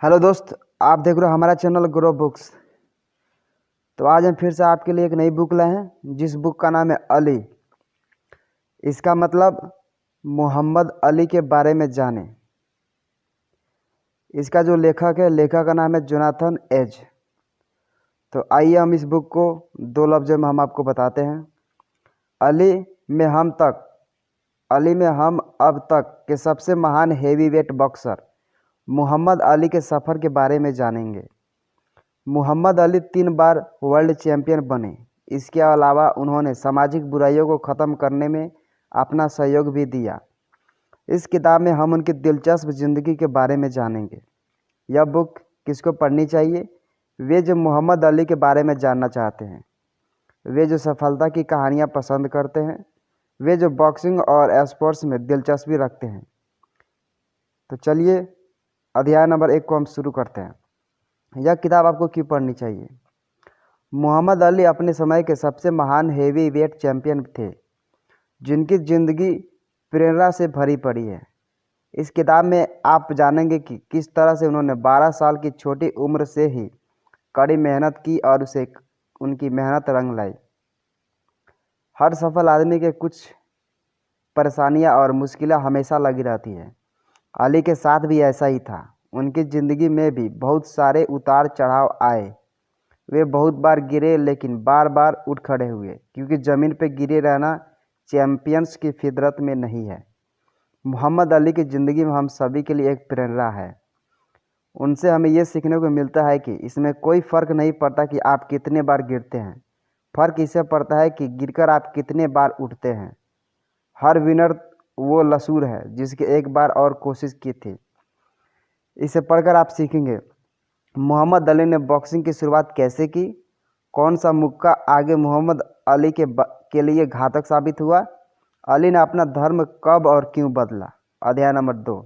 Hello दोस्त, आप देख रहे हो हमारा चैनल ग्रो बुक्स। तो आज हम फिर से आपके लिए एक नई बुक लाए हैं जिस बुक का नाम है अली। इसका मतलब मोहम्मद अली के बारे में जाने। इसका जो लेखक का नाम है जोनाथन एज। तो आइए हम इस बुक को दो लफ्ज़ों में हम आपको बताते हैं। अली में हम तक अली में हम अब तक के सबसे महान हेवीवेट बॉक्सर मोहम्मद अली के सफ़र के बारे में जानेंगे। मोहम्मद अली 3 बार वर्ल्ड चैंपियन बने। इसके अलावा उन्होंने सामाजिक बुराइयों को ख़त्म करने में अपना सहयोग भी दिया। इस किताब में हम उनकी दिलचस्प ज़िंदगी के बारे में जानेंगे। यह बुक किसको पढ़नी चाहिए? वे जो मोहम्मद अली के बारे में जानना चाहते हैं, वे जो सफलता की कहानियाँ पसंद करते हैं, वे जो बॉक्सिंग और स्पोर्ट्स में दिलचस्पी रखते हैं। तो चलिए अध्याय नंबर 1 को हम शुरू करते हैं। यह किताब आपको क्यों पढ़नी चाहिए? मोहम्मद अली अपने समय के सबसे महान हेवी वेट चैंपियन थे जिनकी ज़िंदगी प्रेरणा से भरी पड़ी है। इस किताब में आप जानेंगे कि किस तरह से उन्होंने 12 साल की छोटी उम्र से ही कड़ी मेहनत की और उसे उनकी मेहनत रंग लाई। हर सफल आदमी के कुछ परेशानियां और मुश्किलें हमेशा लगी रहती है। अली के साथ भी ऐसा ही था। उनकी ज़िंदगी में भी बहुत सारे उतार चढ़ाव आए। वे बहुत बार गिरे लेकिन बार बार उठ खड़े हुए, क्योंकि ज़मीन पर गिरे रहना चैंपियंस की फितरत में नहीं है। मोहम्मद अली की ज़िंदगी में हम सभी के लिए एक प्रेरणा है। उनसे हमें ये सीखने को मिलता है कि इसमें कोई फ़र्क नहीं पड़ता कि आप कितने बार गिरते हैं, फ़र्क इससे पड़ता है कि गिरकर आप कितने बार उठते हैं। हर विनर वो लसूर है जिसके एक बार और कोशिश की थी। इसे पढ़कर आप सीखेंगे मोहम्मद अली ने बॉक्सिंग की शुरुआत कैसे की, कौन सा मुक्का आगे मोहम्मद अली के लिए घातक साबित हुआ, अली ने अपना धर्म कब और क्यों बदला। अध्याय नंबर 2।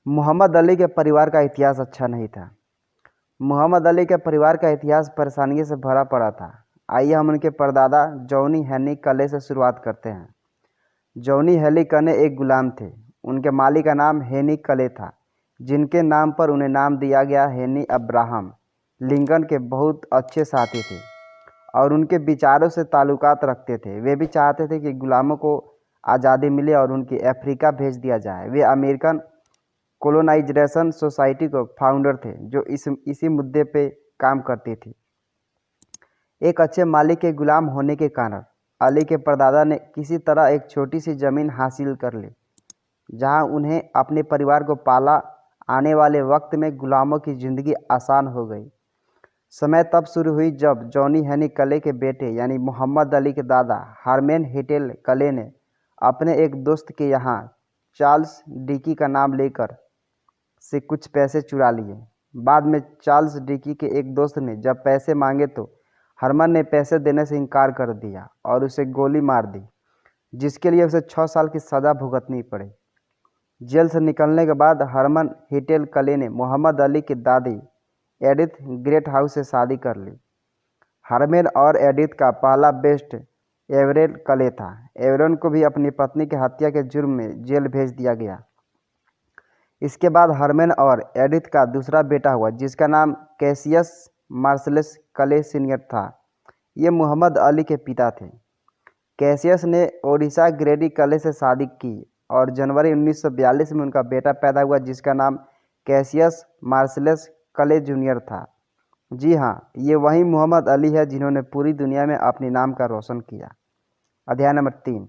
मोहम्मद अली के परिवार का इतिहास अच्छा नहीं था। मोहम्मद अली के परिवार का इतिहास परेशानियों से भरा पड़ा था। आइए हम उनके परदादा जॉनी हेनी कले से शुरुआत करते हैं। जॉनी हेली कले एक गुलाम थे। उनके मालिक का नाम हेनी कले था, जिनके नाम पर उन्हें नाम दिया गया। हेनी अब्राहम लिंकन के बहुत अच्छे साथी थे और उनके विचारों से ताल्लुकात रखते थे। वे भी चाहते थे कि गुलामों को आज़ादी मिले और उनकी अफ्रीका भेज दिया जाए। वे अमेरिकन कोलोनाइजेशन सोसाइटी को फाउंडर थे, जो इसी मुद्दे पे काम करती थी। एक अच्छे मालिक के गुलाम होने के कारण अली के परदादा ने किसी तरह एक छोटी सी ज़मीन हासिल कर ली, जहां उन्हें अपने परिवार को पाला। आने वाले वक्त में गुलामों की ज़िंदगी आसान हो गई। समय तब शुरू हुई जब जॉनी हेनी कले के बेटे यानी मोहम्मद अली के दादा हार्मेन हिटेल कले ने अपने एक दोस्त के यहाँ चार्ल्स डिकी का नाम लेकर से कुछ पैसे चुरा लिए। बाद में चार्ल्स डिकी के एक दोस्त ने जब पैसे मांगे तो हरमन ने पैसे देने से इनकार कर दिया और उसे गोली मार दी, जिसके लिए उसे 6 साल की सज़ा भुगतनी पड़ी। जेल से निकलने के बाद हरमन हिटेल कले ने मोहम्मद अली की दादी एडिथ ग्रेट हाउस से शादी कर ली। हरमेन और एडिथ का पहला बेस्ट एवरेल कले था। एवरेन को भी अपनी पत्नी की हत्या के जुर्म में जेल भेज दिया गया। इसके बाद हरमेन और एडिथ का दूसरा बेटा हुआ, जिसका नाम कैसियस मार्सलस कले सीनियर था। ये मोहम्मद अली के पिता थे। कैसियस ने ओडिशा ग्रेडी कले से शादी की और जनवरी 1942 में उनका बेटा पैदा हुआ, जिसका नाम कैसियस मार्सलस कले जूनियर था। जी हाँ, ये वही मोहम्मद अली है जिन्होंने पूरी दुनिया में अपने नाम का रोशन किया। अध्याय नंबर 3।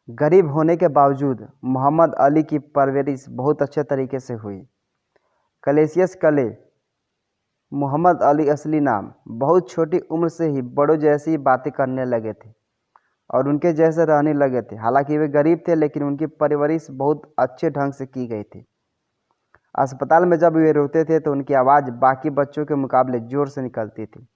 गरीब होने के बावजूद मोहम्मद अली की परवरिश बहुत अच्छे तरीके से हुई। कैसियस कले, मोहम्मद अली असली नाम, बहुत छोटी उम्र से ही बड़ों जैसी बातें करने लगे थे और उनके जैसे रहने लगे थे। हालांकि वे गरीब थे, लेकिन उनकी परवरिश बहुत अच्छे ढंग से की गई थी। अस्पताल में जब वे रोते थे तो उनकी आवाज़ बाकी बच्चों के मुकाबले ज़ोर से निकलती थी,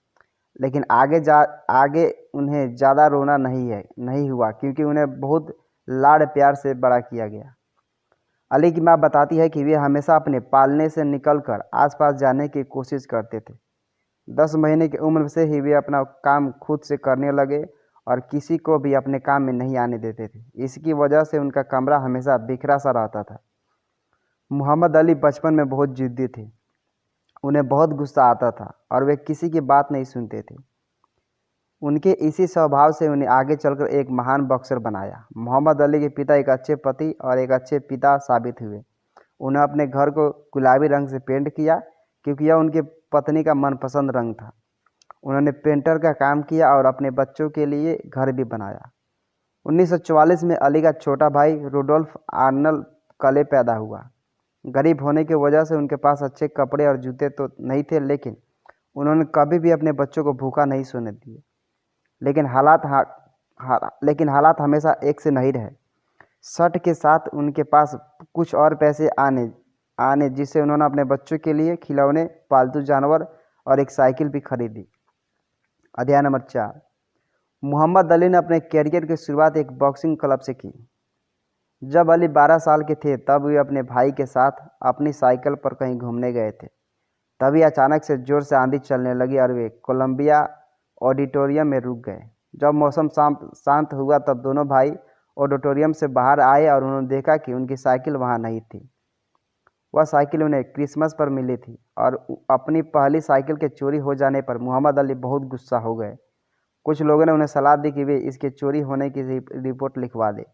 लेकिन आगे उन्हें ज़्यादा रोना नहीं हुआ, क्योंकि उन्हें बहुत लाड़ प्यार से बड़ा किया गया। अली की माँ बताती है कि वे हमेशा अपने पालने से निकलकर आसपास जाने की कोशिश करते थे। 10 महीने की उम्र से ही वे अपना काम खुद से करने लगे और किसी को भी अपने काम में नहीं आने देते थे। इसकी वजह से उनका कमरा हमेशा बिखरा सा रहता था। मोहम्मद अली बचपन में बहुत जिद्दी थे। उन्हें बहुत गुस्सा आता था और वे किसी की बात नहीं सुनते थे। उनके इसी स्वभाव से उन्हें आगे चलकर एक महान बॉक्सर बनाया। मोहम्मद अली के पिता एक अच्छे पति और एक अच्छे पिता साबित हुए। उन्हें अपने घर को गुलाबी रंग से पेंट किया क्योंकि यह उनकी पत्नी का मनपसंद रंग था। उन्होंने पेंटर का काम किया और अपने बच्चों के लिए घर भी बनाया। 1944 में अली का छोटा भाई रुडोल्फ आर्नल्ड कले पैदा हुआ। गरीब होने की वजह से उनके पास अच्छे कपड़े और जूते तो नहीं थे, लेकिन उन्होंने कभी भी अपने बच्चों को भूखा नहीं सोने दिए। लेकिन हालात हमेशा एक से नहीं रहे। शर्ट के साथ उनके पास कुछ और पैसे आने जिससे उन्होंने अपने बच्चों के लिए खिलौने, पालतू जानवर और एक साइकिल भी खरीदी। अध्याय नंबर 4। मोहम्मद अली ने अपने कैरियर की शुरुआत एक बॉक्सिंग क्लब से की। जब अली 12 साल के थे तब वे अपने भाई के साथ अपनी साइकिल पर कहीं घूमने गए थे। तभी अचानक से जोर से आंधी चलने लगी और वे कोलंबिया ऑडिटोरियम में रुक गए। जब मौसम शांत हुआ तब दोनों भाई ऑडिटोरियम से बाहर आए और उन्होंने देखा कि उनकी साइकिल वहाँ नहीं थी। वह साइकिल उन्हें क्रिसमस पर मिली थी और अपनी पहली साइकिल के चोरी हो जाने पर मोहम्मद अली बहुत गुस्सा हो गए। कुछ लोगों ने उन्हें सलाह दी कि वे इसके चोरी होने की रिपोर्ट लिखवा दें।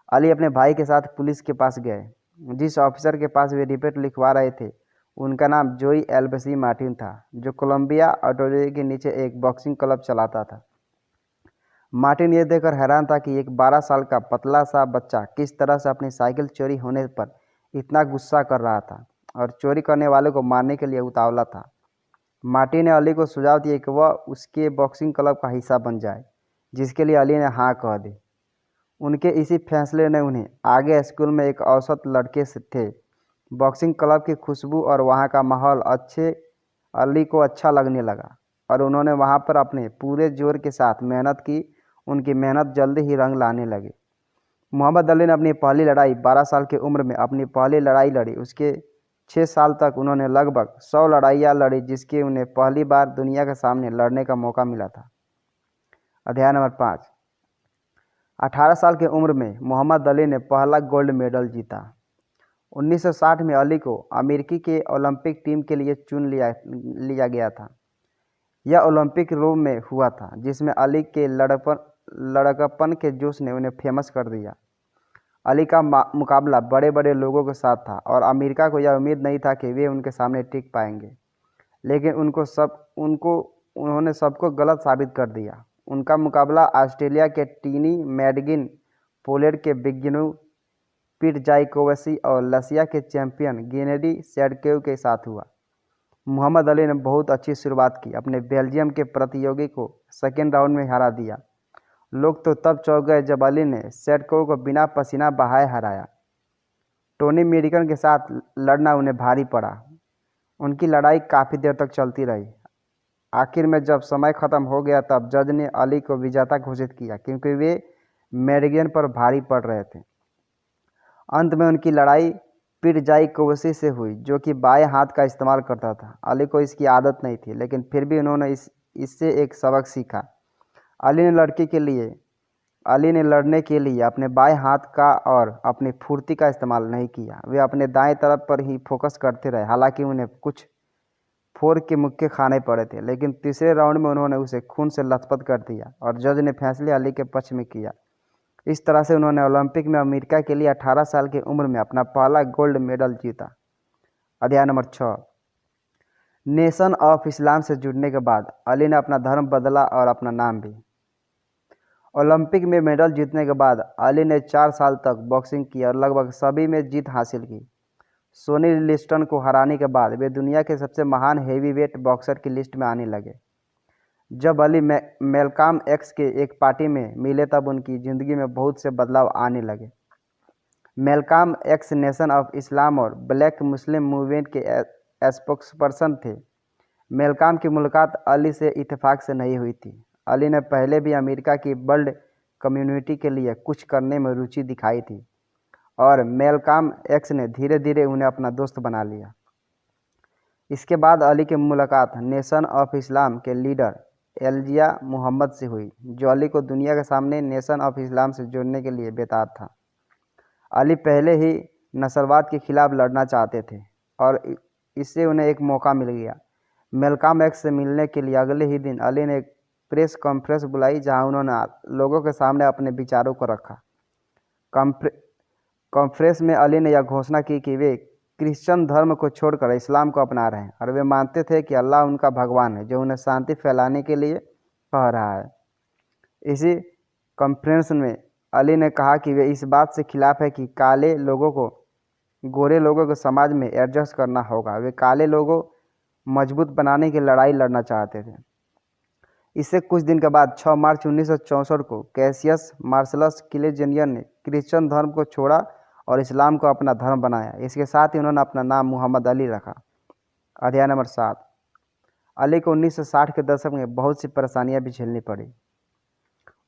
अली अपने भाई के साथ पुलिस के पास गए। जिस ऑफिसर के पास वे रिपोर्ट लिखवा रहे थे उनका नाम जोई एल्बसी मार्टिन था, जो कोलंबिया ऑडिटोरियम के नीचे एक बॉक्सिंग क्लब चलाता था। मार्टिन ये देखकर हैरान था कि एक 12 साल का पतला सा बच्चा किस तरह से अपनी साइकिल चोरी होने पर इतना गुस्सा कर रहा था और चोरी करने वाले को मारने के लिए उतावला था। मार्टिन ने अली को सुझाव दिया कि वह उसके बॉक्सिंग क्लब का हिस्सा बन जाए, जिसके लिए अली ने हाँ कह दी। उनके इसी फैसले ने उन्हें आगे स्कूल में एक औसत लड़के से थे। बॉक्सिंग क्लब की खुशबू और वहाँ का माहौल अली को अच्छा लगने लगा और उन्होंने वहाँ पर अपने पूरे जोर के साथ मेहनत की। उनकी मेहनत जल्दी ही रंग लाने लगी। मोहम्मद अली ने अपनी पहली लड़ाई 12 साल की उम्र में अपनी पहली लड़ाई लड़ी। उसके 6 साल तक उन्होंने लगभग 100 लड़ाइयाँ लड़ी, जिसके उन्हें पहली बार दुनिया के सामने लड़ने का मौका मिला था। अध्याय नंबर 5। 18 साल की उम्र में मोहम्मद अली ने पहला गोल्ड मेडल जीता। 1960 में अली को अमेरिकी के ओलंपिक टीम के लिए चुन लिया गया था। यह ओलंपिक रोम में हुआ था, जिसमें अली के लड़कपन के जोश ने उन्हें फेमस कर दिया। अली का मुकाबला बड़े बड़े लोगों के साथ था और अमेरिका को यह उम्मीद नहीं था कि वे उनके सामने टिक पाएंगे, लेकिन उन्होंने सबको गलत साबित कर दिया। उनका मुकाबला ऑस्ट्रेलिया के टीनी मैडगिन, पोलैंड के बिग्नू पिटजाइकोवस्की और रशिया के चैंपियन गेनेडी सैडकेव के साथ हुआ। मोहम्मद अली ने बहुत अच्छी शुरुआत की। अपने बेल्जियम के प्रतियोगी को सेकेंड राउंड में हरा दिया। लोग तो तब चौंक गए जब अली ने सैडकेव को बिना पसीना बहाए हराया। टोनी मेडिकन के साथ लड़ना उन्हें भारी पड़ा। उनकी लड़ाई काफ़ी देर तक चलती रही। आखिर में जब समय ख़त्म हो गया तब जज ने अली को विजेता घोषित किया, क्योंकि वे मेडिगन पर भारी पड़ रहे थे। अंत में उनकी लड़ाई पिटजाइकोवस्की से हुई, जो कि बाएं हाथ का इस्तेमाल करता था। अली को इसकी आदत नहीं थी, लेकिन फिर भी उन्होंने इससे एक सबक सीखा। अली ने लड़ने के लिए अपने बाएं हाथ का और अपनी फुर्ती का इस्तेमाल नहीं किया। वे अपने दाएं तरफ पर ही फोकस करते रहे। हालांकि उन्हें कुछ फोर के मुक्के खाने पड़े थे, लेकिन तीसरे राउंड में उन्होंने उसे खून से लथपथ कर दिया और जज ने फैसले अली के पक्ष में किया। इस तरह से उन्होंने ओलंपिक में अमेरिका के लिए 18 साल की उम्र में अपना पहला गोल्ड मेडल जीता। अध्याय नंबर 6। नेशन ऑफ इस्लाम से जुड़ने के बाद अली ने अपना धर्म बदला और अपना नाम भी। ओलंपिक में मेडल जीतने के बाद अली ने 4 साल तक बॉक्सिंग की और लगभग सभी में जीत हासिल की। सोनी लिस्टन को हराने के बाद वे दुनिया के सबसे महान हेवीवेट बॉक्सर की लिस्ट में आने लगे। जब अली मेलकॉम एक्स के एक पार्टी में मिले तब उनकी ज़िंदगी में बहुत से बदलाव आने लगे। Malcolm x nation of Islam और ब्लैक मुस्लिम मूवमेंट के स्पोक्सपर्सन थे। मेलकॉम की मुलाकात अली से इत्तेफाक से नहीं हुई थी। अली ने पहले भी अमेरिका की वर्ल्ड कम्युनिटी के लिए कुछ करने में रुचि दिखाई थी और मेलकॉम एक्स ने धीरे धीरे उन्हें अपना दोस्त बना लिया। इसके बाद अली की मुलाकात नेशन ऑफ इस्लाम के लीडर एलिया मुहम्मद से हुई, जो अली को दुनिया के सामने नेशन ऑफ इस्लाम से जोड़ने के लिए बेताब था। अली पहले ही नस्लवाद के खिलाफ लड़ना चाहते थे और इससे उन्हें एक मौका मिल गया। मेलकॉम एक्स से मिलने के लिए अगले ही दिन अली ने एक प्रेस कॉन्फ्रेंस बुलाई, जहां उन्होंने लोगों के सामने अपने विचारों को रखा। कॉन्फ्रेंस में अली ने यह घोषणा की कि वे क्रिश्चियन धर्म को छोड़कर इस्लाम को अपना रहे हैं और वे मानते थे कि अल्लाह उनका भगवान है जो उन्हें शांति फैलाने के लिए कह रहा है। इसी कॉन्फ्रेंस में अली ने कहा कि वे इस बात से खिलाफ है कि काले लोगों को गोरे लोगों को समाज में एडजस्ट करना होगा। वे काले लोगों मजबूत बनाने की लड़ाई लड़ना चाहते थे। इससे कुछ दिन के बाद 6 मार्च 1964 को कैसियस मार्शलस किले जूनियर ने क्रिश्चियन धर्म को छोड़ा और इस्लाम को अपना धर्म बनाया। इसके साथ ही उन्होंने अपना नाम मोहम्मद अली रखा। अध्याय नंबर 7। अली को 1960 के दशक में बहुत सी परेशानियां भी झेलनी पड़ी।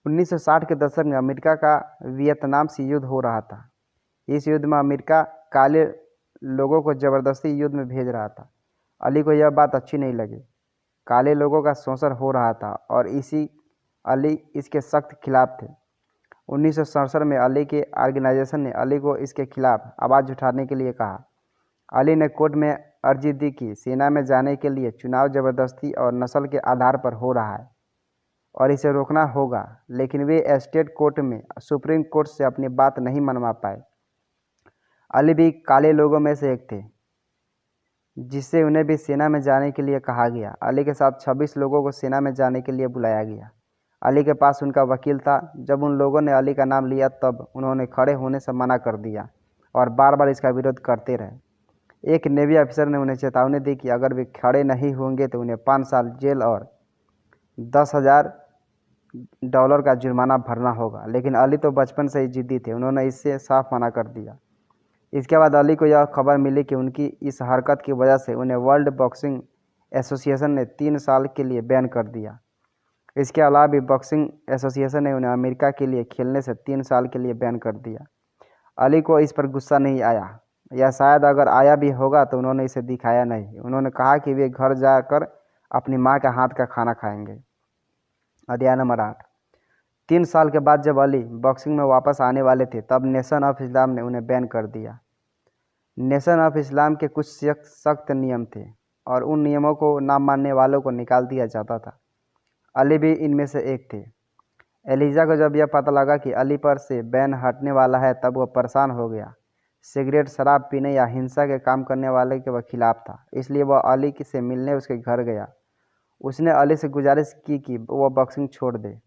1960 के दशक में अमेरिका का वियतनाम से युद्ध हो रहा था। इस युद्ध में अमेरिका काले लोगों को ज़बरदस्ती युद्ध में भेज रहा था। अली को यह बात अच्छी नहीं लगी। काले लोगों का शोषण हो रहा था और अली इसके सख्त खिलाफ थे। 1967 में अली के ऑर्गेनाइजेशन ने अली को इसके खिलाफ आवाज़ उठाने के लिए कहा। अली ने कोर्ट में अर्जी दी कि सेना में जाने के लिए चुनाव ज़बरदस्ती और नस्ल के आधार पर हो रहा है और इसे रोकना होगा, लेकिन वे स्टेट कोर्ट में सुप्रीम कोर्ट से अपनी बात नहीं मनवा पाए। अली भी काले लोगों में से एक थे, जिससे उन्हें भी सेना में जाने के लिए कहा गया। अली के साथ 26 लोगों को सेना में जाने के लिए बुलाया गया। अली के पास उनका वकील था। जब उन लोगों ने अली का नाम लिया तब उन्होंने खड़े होने से मना कर दिया और बार बार इसका विरोध करते रहे। एक नेवी अफसर ने उन्हें चेतावनी दी कि अगर वे खड़े नहीं होंगे तो उन्हें 5 साल जेल और $10,000 का जुर्माना भरना होगा, लेकिन अली तो बचपन से ही जिद्दी थे। उन्होंने इससे साफ मना कर दिया। इसके बाद अली को यह खबर मिली कि उनकी इस हरकत की वजह से उन्हें वर्ल्ड बॉक्सिंग एसोसिएशन ने 3 साल के लिए बैन कर दिया। इसके अलावा भी बॉक्सिंग एसोसिएशन ने उन्हें अमेरिका के लिए खेलने से 3 साल के लिए बैन कर दिया। अली को इस पर गुस्सा नहीं आया, या शायद अगर आया भी होगा तो उन्होंने इसे दिखाया नहीं। उन्होंने कहा कि वे घर जाकर अपनी माँ के हाथ का खाना खाएंगे। अध्याय नंबर 8। 3 साल के बाद जब अली बॉक्सिंग में वापस आने वाले थे तब नेशन ऑफ इस्लाम ने उन्हें बैन कर दिया। नेशन ऑफ इस्लाम के कुछ सख्त नियम थे और उन नियमों को ना मानने वालों को निकाल दिया जाता था। अली भी इनमें से एक थे। एलिजा को जब यह पता लगा कि अली पर से बैन हटने वाला है तब वह परेशान हो गया। सिगरेट, शराब पीने या हिंसा के काम करने वाले के वह खिलाफ था, इसलिए वह अली से मिलने उसके घर गया। उसने अली से गुजारिश की कि वह बॉक्सिंग छोड़ दे।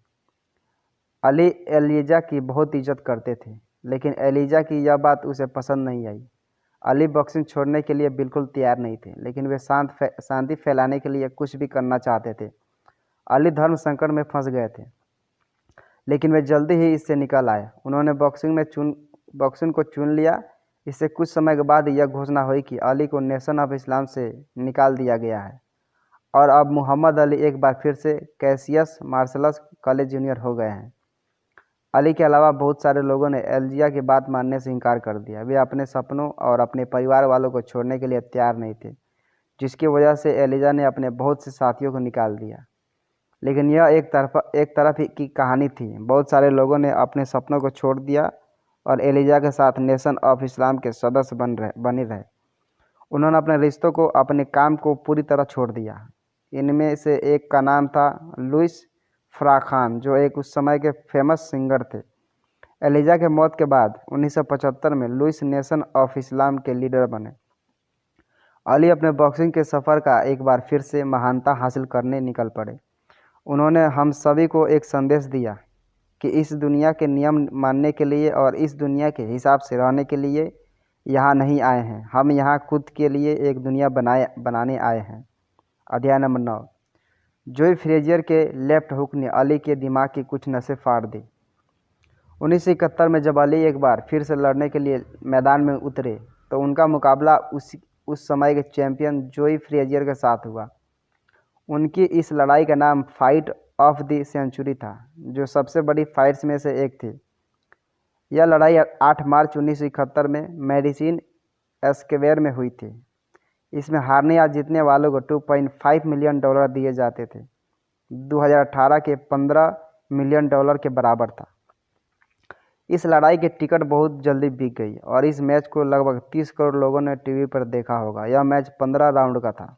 अली एलिजा की बहुत इज्जत करते थे, लेकिन एलिजा की यह बात उसे पसंद नहीं आई। अली बॉक्सिंग छोड़ने के लिए बिल्कुल तैयार नहीं थे, लेकिन वे शांति फैलाने के लिए कुछ भी करना चाहते थे। अली धर्म संकट में फंस गए थे, लेकिन वे जल्दी ही इससे निकल आए। उन्होंने बॉक्सिंग को चुन लिया। इससे कुछ समय के बाद यह घोषणा हुई कि अली को नेशन ऑफ इस्लाम से निकाल दिया गया है और अब मोहम्मद अली एक बार फिर से कैसियस मार्शलस कॉलेज जूनियर हो गए हैं। अली के अलावा बहुत सारे लोगों ने एलिजा की बात मानने से इनकार कर दिया। वे अपने सपनों और अपने परिवार वालों को छोड़ने के लिए तैयार नहीं थे, जिसकी वजह से एलिजा ने अपने बहुत से साथियों को निकाल दिया। लेकिन यह एक तरफ की कहानी थी। बहुत सारे लोगों ने अपने सपनों को छोड़ दिया और एलिजा के साथ नेशन ऑफ इस्लाम के सदस्य बने रहे। उन्होंने अपने रिश्तों को, अपने काम को पूरी तरह छोड़ दिया। इनमें से एक का नाम था लुइस फराखान, जो एक उस समय के फेमस सिंगर थे। एलिजा के मौत के बाद 1975 में लुइस नेशन ऑफ इस्लाम के लीडर बने। अली अपने बॉक्सिंग के सफ़र का एक बार फिर से महानता हासिल करने निकल पड़े। उन्होंने हम सभी को एक संदेश दिया कि इस दुनिया के नियम मानने के लिए और इस दुनिया के हिसाब से रहने के लिए यहाँ नहीं आए हैं। हम यहाँ खुद के लिए एक दुनिया बनाने आए हैं। अध्याय नंबर 9। जोई फ्रेजियर के लेफ्ट हुक ने अली के दिमाग की कुछ नसें फाड़ दी। 1971 में जब अली एक बार फिर से लड़ने के लिए मैदान में उतरे तो उनका मुकाबला उस समय के चैंपियन जोई फ्रेजियर के साथ हुआ। उनकी इस लड़ाई का नाम फाइट ऑफ द सेंचुरी था, जो सबसे बड़ी फाइट्स में से एक थी। यह लड़ाई 8 मार्च 1971 में मैडिसन स्क्वेयर में हुई थी। इसमें हारने या जीतने वालों को $2.5 मिलियन दिए जाते थे। 2018 के $15 मिलियन के बराबर था। इस लड़ाई की टिकट बहुत जल्दी बिक गई और इस मैच को लगभग 30 करोड़ लोगों ने टीवी पर देखा होगा। यह मैच 15 राउंड का था।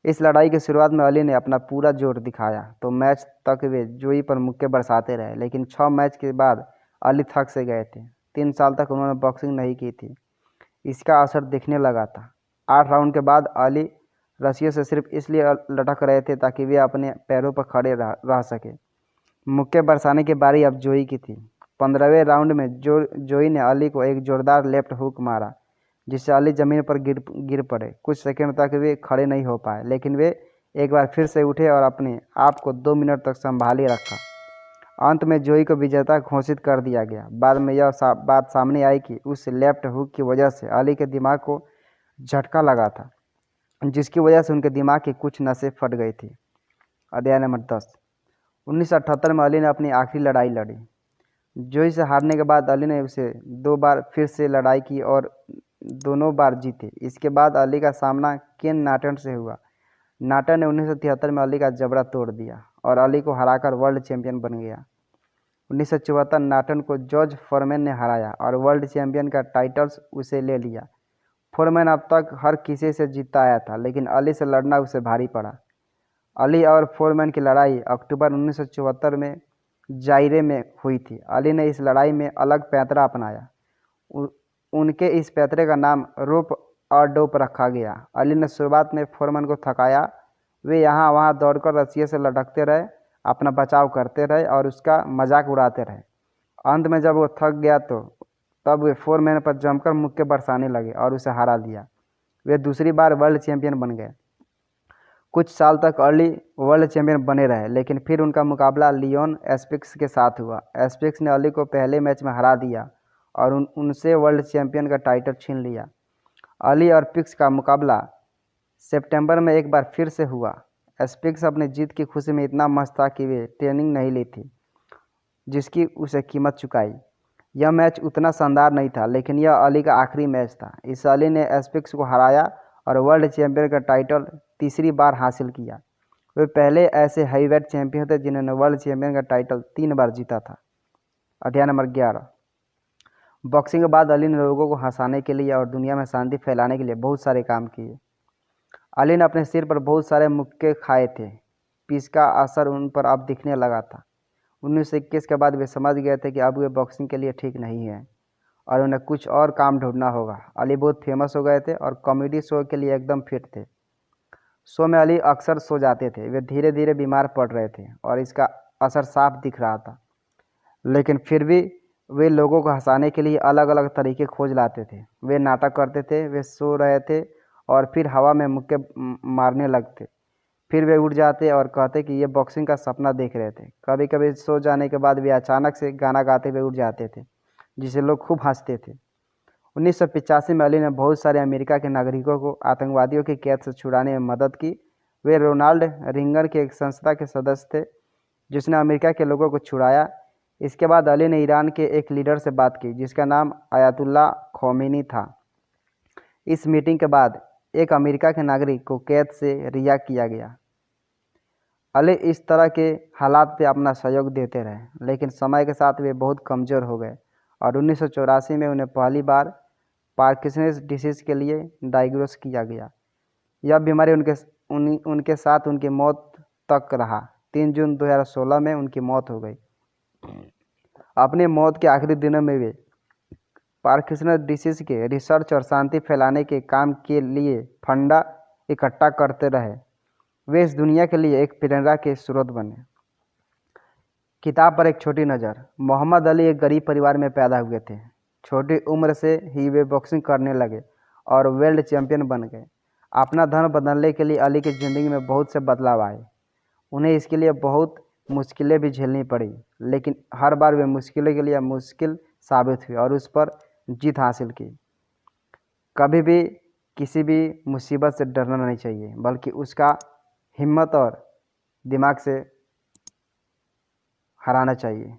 इस लड़ाई की शुरुआत में अली ने अपना पूरा जोर दिखाया तो मैच तक वे जोई पर मुक्के बरसाते रहे, लेकिन 6 मैच के बाद अली थक से गए थे। 3 साल तक उन्होंने बॉक्सिंग नहीं की थी। इसका असर दिखने लगा था। 8 राउंड के बाद अली रस्सियों से सिर्फ इसलिए लटक रहे थे ताकि वे अपने पैरों पर खड़े रह सके। मुक्के बरसाने की बारी अब जोई की थी। 15वें राउंड में जोई ने अली को एक जोरदार लेफ्ट हुक मारा जिससे अली ज़मीन पर गिर पड़े। कुछ सेकंड तक वे खड़े नहीं हो पाए, लेकिन वे एक बार फिर से उठे और अपने आप को 2 मिनट तक संभाले रखा। अंत में जोई को विजेता घोषित कर दिया गया। बाद में यह बात सामने आई कि उस लेफ्ट हुक की वजह से अली के दिमाग को झटका लगा था, जिसकी वजह से उनके दिमाग की कुछ नसें फट गई थी। अध्याय नंबर 10। 1978 में अली ने अपनी आखिरी लड़ाई लड़ी। जोई से हारने के बाद अली ने उसे 2 बार फिर से लड़ाई की और दोनों बार जीते। इसके बाद अली का सामना केन नाटन से हुआ। नाटन ने 1973 में अली का जबड़ा तोड़ दिया और अली को हराकर वर्ल्ड चैंपियन बन गया। 1974 नाटन को जॉर्ज फोरमैन ने हराया और वर्ल्ड चैंपियन का टाइटल्स उसे ले लिया। फोरमैन अब तक हर किसी से जीतता आया था, लेकिन अली से लड़ना उसे भारी पड़ा। अली और फोरमैन की लड़ाई अक्टूबर 1974 में जायरे में हुई थी। अली ने इस लड़ाई में अलग पैंतरा अपनाया। उनके इस पैंतरे का नाम रोप और डोप रखा गया। अली ने शुरुआत में फोरमैन को थकाया। वे यहाँ वहाँ दौड़कर रस्सियों से लटकते रहे, अपना बचाव करते रहे और उसका मजाक उड़ाते रहे। अंत में जब वो थक गया तो तब वे फोरमैन पर जमकर मुक्के बरसाने लगे और उसे हरा दिया। वे दूसरी बार वर्ल्ड चैंपियन बन गए। कुछ साल तक अली वर्ल्ड चैंपियन बने रहे, लेकिन फिर उनका मुकाबला लियोन एस्पिक्स के साथ हुआ। एस्पिक्स ने अली को पहले मैच में हरा दिया और उनसे वर्ल्ड चैंपियन का टाइटल छीन लिया। अली और पिक्स का मुकाबला सितंबर में एक बार फिर से हुआ। एस्पिक्स अपनी जीत की खुशी में इतना मस्त था कि वे ट्रेनिंग नहीं ली थी, जिसकी उसे कीमत चुकाई। यह मैच उतना शानदार नहीं था, लेकिन यह अली का आखिरी मैच था। इस अली ने एस्पिक्स को हराया और वर्ल्ड चैंपियन का टाइटल तीसरी बार हासिल किया। वे पहले ऐसे हैवीवेट चैंपियन थे जिन्होंने वर्ल्ड चैंपियन का टाइटल 3 बार जीता था। अध्याय नंबर 11। बॉक्सिंग के बाद अली ने लोगों को हंसाने के लिए और दुनिया में शांति फैलाने के लिए बहुत सारे काम किए। अली ने अपने सिर पर बहुत सारे मुक्के खाए थे। इसका असर उन पर अब दिखने लगा था। 1921 के बाद वे समझ गए थे कि अब वे बॉक्सिंग के लिए ठीक नहीं है और उन्हें कुछ और काम ढूंढना होगा। अली बहुत फेमस हो गए थे और कॉमेडी शो के लिए एकदम फिट थे। शो में अली अक्सर सो जाते थे। वे धीरे धीरे बीमार पड़ रहे थे और इसका असर साफ दिख रहा था, लेकिन फिर भी वे लोगों को हंसाने के लिए अलग अलग तरीके खोज लाते थे। वे नाटक करते थे, वे सो रहे थे और फिर हवा में मुक्के मारने लगते। फिर वे उठ जाते और कहते कि ये बॉक्सिंग का सपना देख रहे थे। कभी कभी सो जाने के बाद वे अचानक से गाना गाते हुए उठ जाते थे, जिसे लोग खूब हंसते थे। 1985 में अली ने बहुत सारे अमेरिका के नागरिकों को आतंकवादियों की कैद से छुड़ाने में मदद की। वे रोनाल्ड रिंगर की एक संस्था के सदस्य थे जिसने अमेरिका के लोगों को छुड़ाया। इसके बाद अली ने ईरान के एक लीडर से बात की जिसका नाम आयतुल्ला खौमेनी था। इस मीटिंग के बाद एक अमेरिका के नागरिक को कैद से रिहा किया गया। अली इस तरह के हालात पे अपना सहयोग देते रहे, लेकिन समय के साथ वे बहुत कमज़ोर हो गए और 1984 में उन्हें पहली बार पार्किंसंस डिसीज़ के लिए डायग्नोस किया गया। यह बीमारी उनके साथ उनकी मौत तक रहा। 3 जून 2016 में उनकी मौत हो गई। अपनी मौत के आखिरी दिनों में वे पार्किंसंस डिसीज़ के रिसर्च और शांति फैलाने के काम के लिए फंडा इकट्ठा करते रहे। वे इस दुनिया के लिए एक प्रेरणा के स्रोत बने। किताब पर एक छोटी नज़र। मोहम्मद अली एक गरीब परिवार में पैदा हुए थे। छोटी उम्र से ही वे बॉक्सिंग करने लगे और वर्ल्ड चैंपियन बन गए। अपना धर्म बदलने के लिए अली की ज़िंदगी में बहुत से बदलाव आए। उन्हें इसके लिए बहुत मुश्किलें भी झेलनी पड़ी, लेकिन हर बार वे मुश्किलों के लिए मुश्किल साबित हुई और उस पर जीत हासिल की। कभी भी किसी भी मुसीबत से डरना नहीं चाहिए, बल्कि उसका हिम्मत और दिमाग से हराना चाहिए।